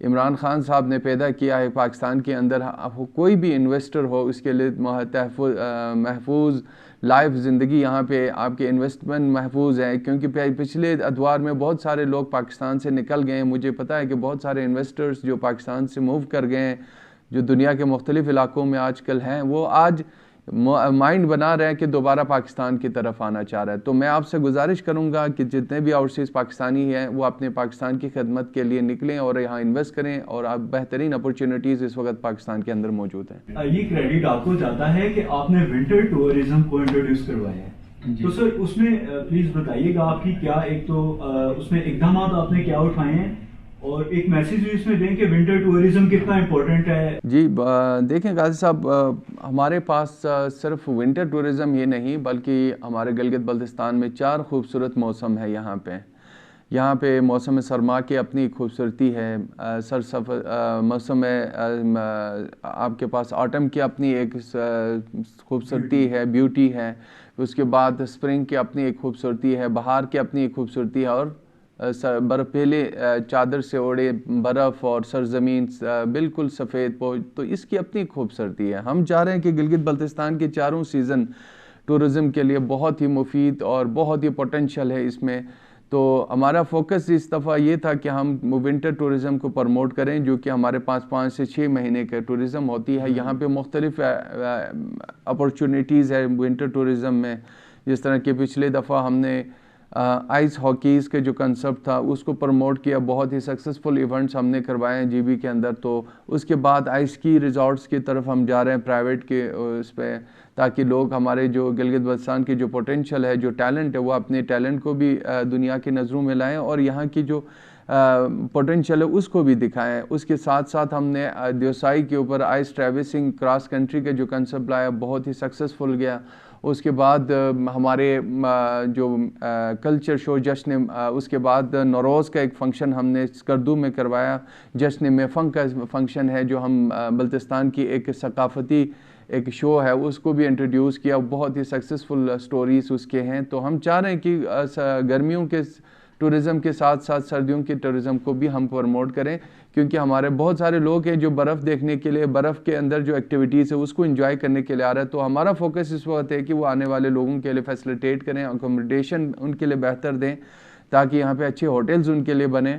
عمران خان صاحب نے پیدا کیا ہے پاکستان کے اندر. کوئی بھی انویسٹر ہو اس کے لیے محفوظ لائف زندگی یہاں پہ آپ کے انویسٹمنٹ محفوظ ہے, کیونکہ پچھلے ادوار میں بہت سارے لوگ پاکستان سے نکل گئے ہیں. مجھے پتہ ہے کہ بہت سارے انویسٹرز جو پاکستان سے موو کر گئے ہیں, جو دنیا کے مختلف علاقوں میں آج کل ہیں, وہ آج مائنڈ بنا رہے ہیں کہ دوبارہ پاکستان کی طرف آنا چاہ رہا ہے. تو میں آپ سے گزارش کروں گا کہ جتنے بھی اوورسیز پاکستانی ہیں وہ اپنے پاکستان کی خدمت کے لیے نکلیں اور یہاں انویسٹ کریں, اور آپ بہترین اپرچونیٹیز اس وقت پاکستان کے اندر موجود ہیں. یہ کریڈٹ آپ کو جاتا ہے کہ آپ نے ونٹر ٹورزم کو انٹروڈیوس کروایا ہے, تو سر اس میں پلیز بتائیے گا آپ کی کیا ایک تو اس میں اقدامات آپ نے کیا اٹھائے ہیں, اور ایک میسیج بھی اس میں دیں کہ ونٹر ٹورزم کتنا امپورٹنٹ ہے. جی دیکھیں غازی صاحب, ہمارے پاس صرف ونٹر ٹورزم یہ نہیں بلکہ ہمارے گلگت بلتستان میں 4 خوبصورت موسم ہے. یہاں پہ موسم سرما کی اپنی خوبصورتی ہے, موسم آپ کے پاس آٹم کی اپنی ایک خوبصورتی ہے, بیوٹی ہے. اس کے بعد اسپرنگ کی اپنی ایک خوبصورتی ہے, بہار کی اپنی ایک خوبصورتی ہے, اور برف پہلے چادر سے اوڑے برف اور سرزمین بالکل سفید پوش, تو اس کی اپنی خوبصورتی ہے. ہم چاہ رہے ہیں کہ گلگت بلتستان کے 4 سیزن ٹورزم کے لیے بہت ہی مفید اور بہت ہی پوٹینشیل ہے اس میں. تو ہمارا فوکس اس دفعہ یہ تھا کہ ہم ونٹر ٹورزم کو پروموٹ کریں, جو کہ ہمارے پاس 5 سے 6 مہینے کا ٹورزم ہوتی ہے. یہاں پہ مختلف اپرچونیٹیز ہے ونٹر ٹورزم میں, جس طرح کہ پچھلے دفعہ ہم نے آئس ہاکیز کے جو کنسپٹ تھا اس کو پروموٹ کیا. بہت ہی سکسیسفل ایونٹس ہم نے کروائے ہیں GB کے اندر. تو اس کے بعد آئس کی ریزورٹس کی طرف ہم جا رہے ہیں پرائیویٹ کے اس پہ, تاکہ لوگ ہمارے جو گلگت بلتستان کی جو پوٹینشیل ہے, جو ٹیلنٹ ہے, وہ اپنے ٹیلنٹ کو بھی دنیا کی نظروں میں لائیں اور یہاں کی جو پوٹینشیل ہے اس کو بھی دکھائیں. اس کے ساتھ ساتھ ہم نے دیوسائی کے اوپر آئس ٹریورسنگ کراس کنٹری کا جو کنسپٹ لایا, بہت ہی سکسیسفل گیا. اس کے بعد ہمارے جو کلچر شو جشن, اس کے بعد نوروز کا ایک فنکشن ہم نے اسکردو میں کروایا. جشن میفنگ کا فنکشن ہے جو ہم بلتستان کی ایک ثقافتی ایک شو ہے, اس کو بھی انٹروڈیوس کیا. بہت ہی سکسیسفل سٹوریز اس کے ہیں. تو ہم چاہ رہے ہیں کہ گرمیوں کے ٹورزم کے ساتھ ساتھ سردیوں کے ٹورزم کو بھی ہم پروموٹ کریں, کیونکہ ہمارے بہت سارے لوگ ہیں جو برف دیکھنے کے لیے, برف کے اندر جو ایکٹیویٹیز ہے اس کو انجوائے کرنے کے لیے آ رہا ہے. تو ہمارا فوکس اس وقت ہے کہ وہ آنے والے لوگوں کے لیے فیسلیٹیٹ کریں, اکوموڈیشن ان کے لیے بہتر دیں, تاکہ یہاں پہ اچھے ہوٹلز ان کے لیے بنیں.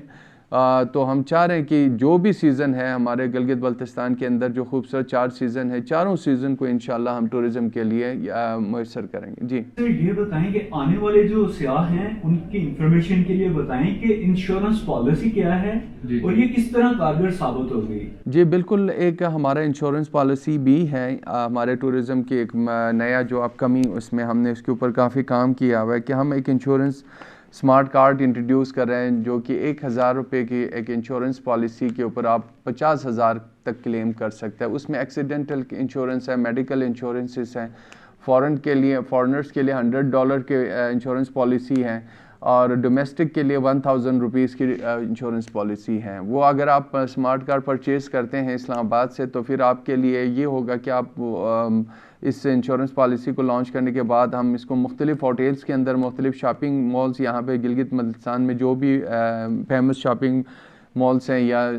تو ہم چاہ رہے ہیں کہ جو بھی سیزن ہے ہمارے گلگت بلتستان کے اندر, جو خوبصورت 4 سیزن ہے, 4 سیزن کو انشاءاللہ ہم ٹورزم کے لیے میسر کریں گے. جی سر یہ بتائیں کہ آنے والے جو سیاح ہیں ان کی انفارمیشن کے لیے بتائیں کہ انشورنس پالیسی کیا ہے اور یہ کس طرح کارگر ثابت ہو گئی. جی بالکل, ایک ہمارا انشورنس پالیسی بھی ہے ہمارے ٹورزم کی, ایک نیا جو اپ کمنگ, اس میں ہم نے اس کے اوپر کافی کام کیا ہوا ہے کہ ہم ایک انشورنس اسمارٹ کارڈ انٹروڈیوس کر رہے ہیں, جو کہ 1000 روپے کی ایک انشورنس پالیسی کے اوپر آپ 50,000 تک کلیم کر سکتے ہیں. اس میں ایکسیڈنٹل انشورنس ہے, میڈیکل انشورنسز ہیں, فارنرز کے لیے $100 کے انشورنس پالیسی ہیں, اور ڈومیسٹک کے لیے 1000 روپیز کی انشورنس پالیسی ہے. وہ اگر آپ اسمارٹ کارڈ پرچیز کرتے ہیں اسلام آباد سے, تو پھر آپ کے لیے یہ ہوگا کہ آپ اس انشورنس پالیسی کو لانچ کرنے کے بعد ہم اس کو مختلف ہوٹلز کے اندر, مختلف شاپنگ مالز یہاں پہ گلگت بلتستان میں جو بھی فیمس شاپنگ مالز ہیں یا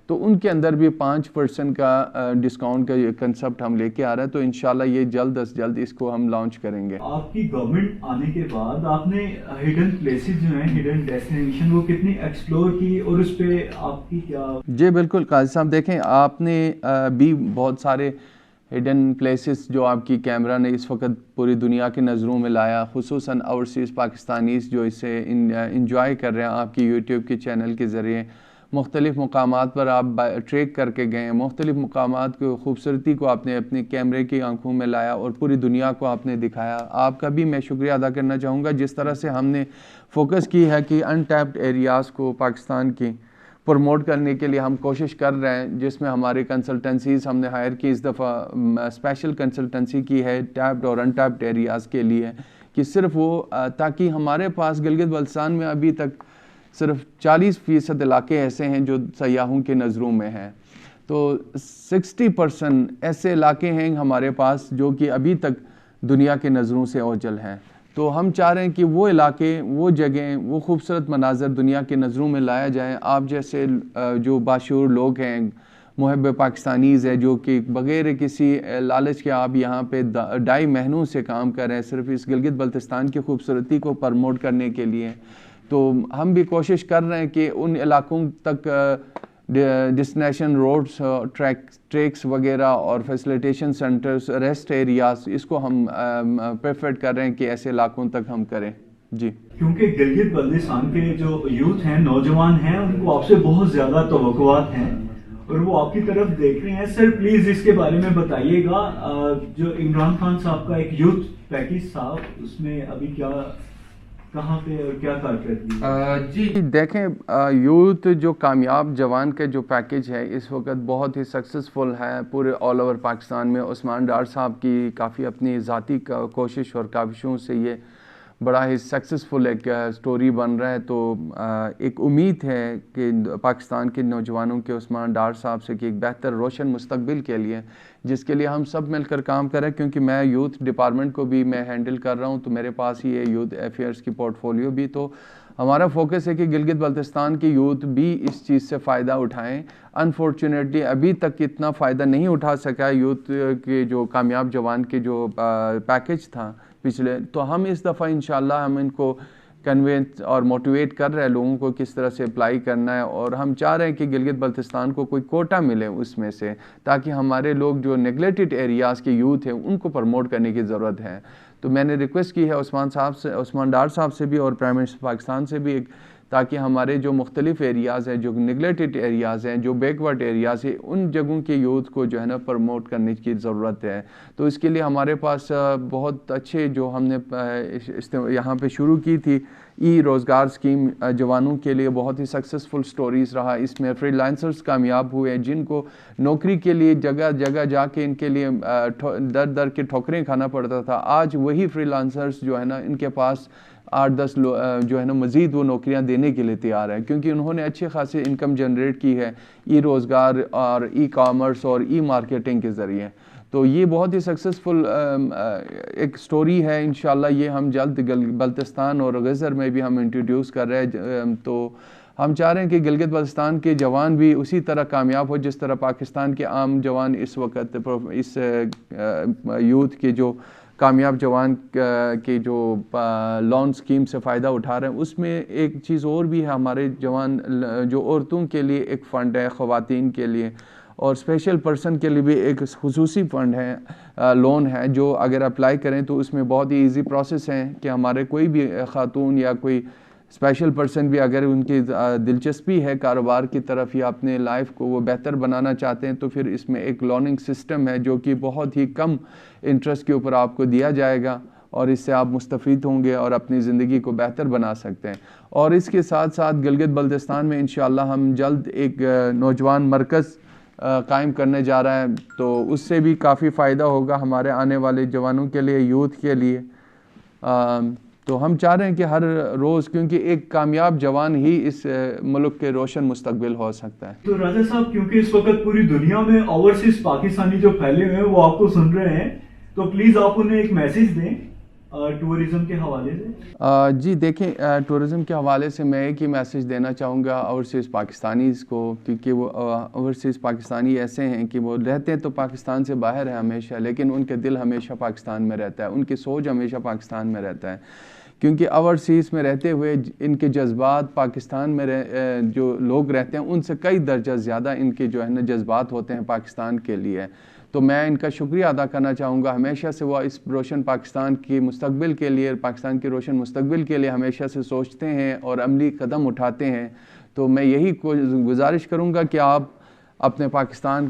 تو ان کے اندر بھی 5% کا ڈسکاؤنٹ کا یہ کنسپٹ ہم لے کے آ رہے ہیں. تو انشاءاللہ یہ جلد از جلد اس کو ہم لانچ کریں گے. آپ کی گورنمنٹ آنے کے بعد آپ نے ہڈن پلیسز جو ہیں, ہڈن ڈیسٹینیشن, وہ کتنی ایکسپلور کی اور اس پہ آپ کی کیا؟ جی بالکل قاضی صاحب, دیکھیں آپ نے بھی بہت سارے ہڈن پلیسز جو آپ کی کیمرہ نے اس وقت پوری دنیا کی نظروں میں لایا, خصوصاً اوورسیز پاکستانیز جو اسے انجوائے کر رہے ہیں آپ کی یوٹیوب کے چینل کے ذریعے. مختلف مقامات پر آپ ٹریک کر کے گئے ہیں, مختلف مقامات کی خوبصورتی کو آپ نے اپنے کیمرے کی آنکھوں میں لایا اور پوری دنیا کو آپ نے دکھایا. آپ کا بھی میں شکریہ ادا کرنا چاہوں گا, جس طرح سے ہم نے فوکس کی ہے کہ انٹیپڈ ایریاز کو پاکستان کی پروموٹ کرنے کے لیے ہم کوشش کر رہے ہیں, جس میں ہماری کنسلٹنسیز ہم نے ہائر کی. اس دفعہ اسپیشل کنسلٹنسی کی ہے ٹیپڈ اور انٹیپڈ ایریاز کے لیے, کہ صرف وہ تاکہ ہمارے پاس گلگت بلتستان میں ابھی تک صرف 40% علاقے ایسے ہیں جو سیاحوں کے نظروں میں ہیں, تو 60% ایسے علاقے ہیں ہمارے پاس جو کہ ابھی تک دنیا کے نظروں سے اوجھل ہیں. تو ہم چاہ رہے ہیں کہ وہ علاقے، وہ جگہیں، وہ خوبصورت مناظر دنیا کی نظروں میں لایا جائیں. آپ جیسے جو باشعور لوگ ہیں، محب پاکستانیز ہے، جو کہ بغیر کسی لالچ کے آپ یہاں پہ 2.5 مہینوں سے کام کر رہے ہیں صرف اس گلگت بلتستان کی خوبصورتی کو پروموٹ کرنے کے لیے. تو ہم بھی کوشش کر رہے ہیں کہ ان علاقوں تک ڈیسٹینیشن روڈز، ٹریکس وغیرہ اور فیسیلیٹیشن سینٹرز، ریسٹ ایریاز، اس کو ہم پریفر کر رہے ہیں کہ ایسے علاقوں تک ہم کریں. جی، کیونکہ گلگت بلتستان کے جو یوتھ ہیں، نوجوان ہیں، ان کو آپ سے بہت زیادہ توقعات ہیں اور وہ آپ کی طرف دیکھ رہے ہیں. سر پلیز اس کے بارے میں بتائیے گا، جو عمران خان صاحب کا ایک یوتھ پیکیج تھا، اس میں ابھی کیا، کہاں پہ اور کیا کارکردگی؟ جی دیکھیں، یوتھ جو کامیاب جوان کے جو پیکیج ہے اس وقت بہت ہی سکسیسفل ہے پورے آل اوور پاکستان میں. عثمان ڈار صاحب کی کافی اپنی ذاتی کوشش اور کاوشوں سے یہ بڑا ہی سکسیسفل ایک سٹوری بن رہا ہے. تو ایک امید ہے کہ پاکستان کے نوجوانوں کے عثمان ڈار صاحب سے کہ ایک بہتر روشن مستقبل کے لیے، جس کے لیے ہم سب مل کر کام کریں. کیونکہ میں یوتھ ڈپارٹمنٹ کو بھی میں ہینڈل کر رہا ہوں، تو میرے پاس ہی ہے یوتھ افیئرس کی پورٹ فولیو بھی. تو ہمارا فوکس ہے کہ گلگت بلتستان کی یوتھ بھی اس چیز سے فائدہ اٹھائیں. انفارچونیٹلی ابھی تک اتنا فائدہ نہیں اٹھا سکا یوتھ کے جو کامیاب جوان کے جو پیکیج تھا پچھلے. تو ہم اس دفعہ انشاءاللہ ہم ان کو کنوینس اور موٹیویٹ کر رہے ہیں لوگوں کو کس طرح سے اپلائی کرنا ہے. اور ہم چاہ رہے ہیں کہ گلگت بلتستان کو کوئی کوٹا ملے اس میں سے، تاکہ ہمارے لوگ جو نیگلیکٹڈ ایریاز کے یوتھ ہیں ان کو پروموٹ کرنے کی ضرورت ہے. تو میں نے ریکویسٹ کی ہے عثمان ڈار صاحب سے بھی اور پرائم منسٹر پاکستان سے بھی، تاکہ ہمارے جو مختلف ایریاز ہیں، جو نیگلیکٹڈ ایریاز ہیں، جو بیکورڈ ایریاز ہیں، ان جگہوں کے یوتھ کو جو ہے نا پروموٹ کرنے کی ضرورت ہے. تو اس کے لیے ہمارے پاس بہت اچھے جو ہم نے یہاں پہ شروع کی تھی ای روزگار اسکیم جوانوں کے لیے، بہت ہی سکسیسفل سٹوریز رہا. اس میں فری لانسرز کامیاب ہوئے جن کو نوکری کے لیے جگہ جگہ جا کے ان کے لیے در در کے ٹھوکریں کھانا پڑتا تھا. آج وہی فری لانسرز جو ہے نا ان کے پاس 8-10 جو ہے نا مزید وہ نوکریاں دینے کے لیے تیار ہیں، کیونکہ انہوں نے اچھے خاصے انکم جنریٹ کی ہے ای روزگار اور ای کامرس اور ای مارکیٹنگ کے ذریعے. تو یہ بہت ہی سکسیسفل ایک سٹوری ہے. انشاءاللہ یہ ہم جلد بلتستان اور غزر میں بھی ہم انٹروڈیوس کر رہے ہیں. تو ہم چاہ رہے ہیں کہ گلگت بلتستان کے جوان بھی اسی طرح کامیاب ہو جس طرح پاکستان کے عام جوان اس وقت اس یوتھ کے جو کامیاب جوان کے جو لون اسکیم سے فائدہ اٹھا رہے ہیں. اس میں ایک چیز اور بھی ہے، ہمارے جوان جو عورتوں کے لیے ایک فنڈ ہے خواتین کے لیے، اور اسپیشل پرسن کے لیے بھی ایک خصوصی فنڈ ہے، لون ہے، جو اگر اپلائی کریں تو اس میں بہت ہی ایزی پروسیس ہے کہ ہمارے کوئی بھی خاتون یا کوئی اسپیشل پرسن بھی اگر ان کی دلچسپی ہے کاروبار کی طرف یا اپنے لائف کو وہ بہتر بنانا چاہتے ہیں، تو پھر اس میں ایک لوننگ سسٹم ہے جو کہ بہت ہی کم انٹرسٹ کے اوپر آپ کو دیا جائے گا، اور اس سے آپ مستفید ہوں گے اور اپنی زندگی کو بہتر بنا سکتے ہیں. اور اس کے ساتھ ساتھ گلگت بلتستان میں انشاءاللہ ہم جلد ایک نوجوان مرکز قائم کرنے جا رہے ہیں. تو اس سے بھی کافی فائدہ ہوگا ہمارے آنے والے جوانوں کے لیے، یوتھ کے لیے. تو ہم چاہ رہے ہیں کہ ہر روز، کیونکہ ایک کامیاب جوان ہی اس ملک کے روشن مستقبل ہو سکتا ہے. تو راجہ صاحب، کیونکہ اس وقت پوری دنیا میں اوورسیز پاکستانی جو پھیلے ہوئے ہیں وہ آپ کو سن رہے ہیں، تو پلیز آپ انہیں ایک میسیج دیں ٹورزم کے حوالے سے. جی دیکھیں، ٹورزم کے حوالے سے میں ایک ہی میسیج دینا چاہوں گا اوورسیز پاکستانیز کو، کیونکہ وہ اوورسیز پاکستانی ایسے ہیں کہ وہ رہتے ہیں تو پاکستان سے باہر ہیں ہمیشہ، لیکن ان کے دل ہمیشہ پاکستان میں رہتا ہے، ان کی سوچ ہمیشہ پاکستان میں رہتا ہے. کیونکہ اوورسیز میں رہتے ہوئے ان کے جذبات پاکستان میں جو لوگ رہتے ہیں ان سے کئی درجہ زیادہ ان کے جو ہے نا جذبات ہوتے ہیں پاکستان کے لیے. تو میں ان کا شکریہ ادا کرنا چاہوں گا. ہمیشہ سے وہ اس روشن پاکستان کی مستقبل کے لیے، پاکستان کے روشن مستقبل کے لیے ہمیشہ سے سوچتے ہیں اور عملی قدم اٹھاتے ہیں. تو میں یہی گزارش کروں گا کہ آپ اپنے پاکستان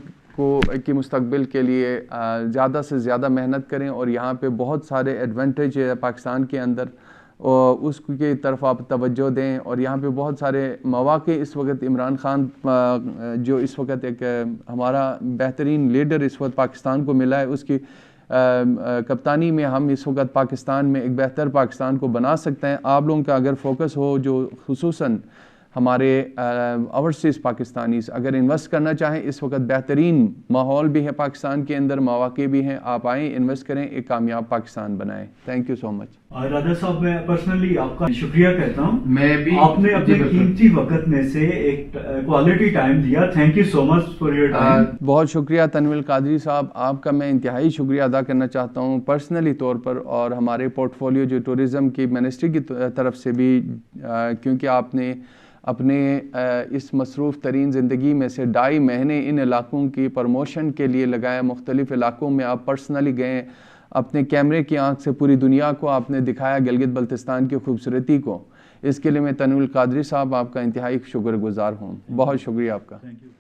کی مستقبل کے لیے زیادہ سے زیادہ محنت کریں، اور یہاں پہ بہت سارے ایڈوانٹیج ہے پاکستان کے اندر، اور اس کی طرف آپ توجہ دیں. اور یہاں پہ بہت سارے مواقع اس وقت عمران خان جو اس وقت ایک ہمارا بہترین لیڈر اس وقت پاکستان کو ملا ہے، اس کی کپتانی میں ہم اس وقت پاکستان میں ایک بہتر پاکستان کو بنا سکتے ہیں. آپ لوگوں کا اگر فوکس ہو، جو خصوصاً ہمارے اوورسیز پاکستانیز اگر انویسٹ کرنا چاہیں اس وقت بہترین ماحول بھی ہے پاکستان کے اندر، مواقع بھی ہیں، آپ آئیں انویسٹ کریں، ایک کامیاب پاکستان بنائیں. تھینک یو سو مچ. راجہ صاحب میں پرسنلی آپ کا شکریہ کہتا ہوں. میں بھی آپ نے اپنے قیمتی وقت میں سے ایک کوالٹی ٹائم دیا. Thank you so much for your time. بہت شکریہ تنویر قادری صاحب، آپ کا میں انتہائی شکریہ ادا کرنا چاہتا ہوں پرسنلی طور پر، اور ہمارے پورٹ فولیو جو ٹورزم کی منسٹری کی طرف سے بھی، کیونکہ آپ نے اپنے اس مصروف ترین زندگی میں سے 2.5 مہینے ان علاقوں کی پروموشن کے لیے لگایا. مختلف علاقوں میں آپ پرسنلی گئے، اپنے کیمرے کی آنکھ سے پوری دنیا کو آپ نے دکھایا گلگت بلتستان کی خوبصورتی کو. اس کے لیے میں تنویر قادری صاحب آپ کا انتہائی شکر گزار ہوں. بہت شکریہ آپ کا. Thank you.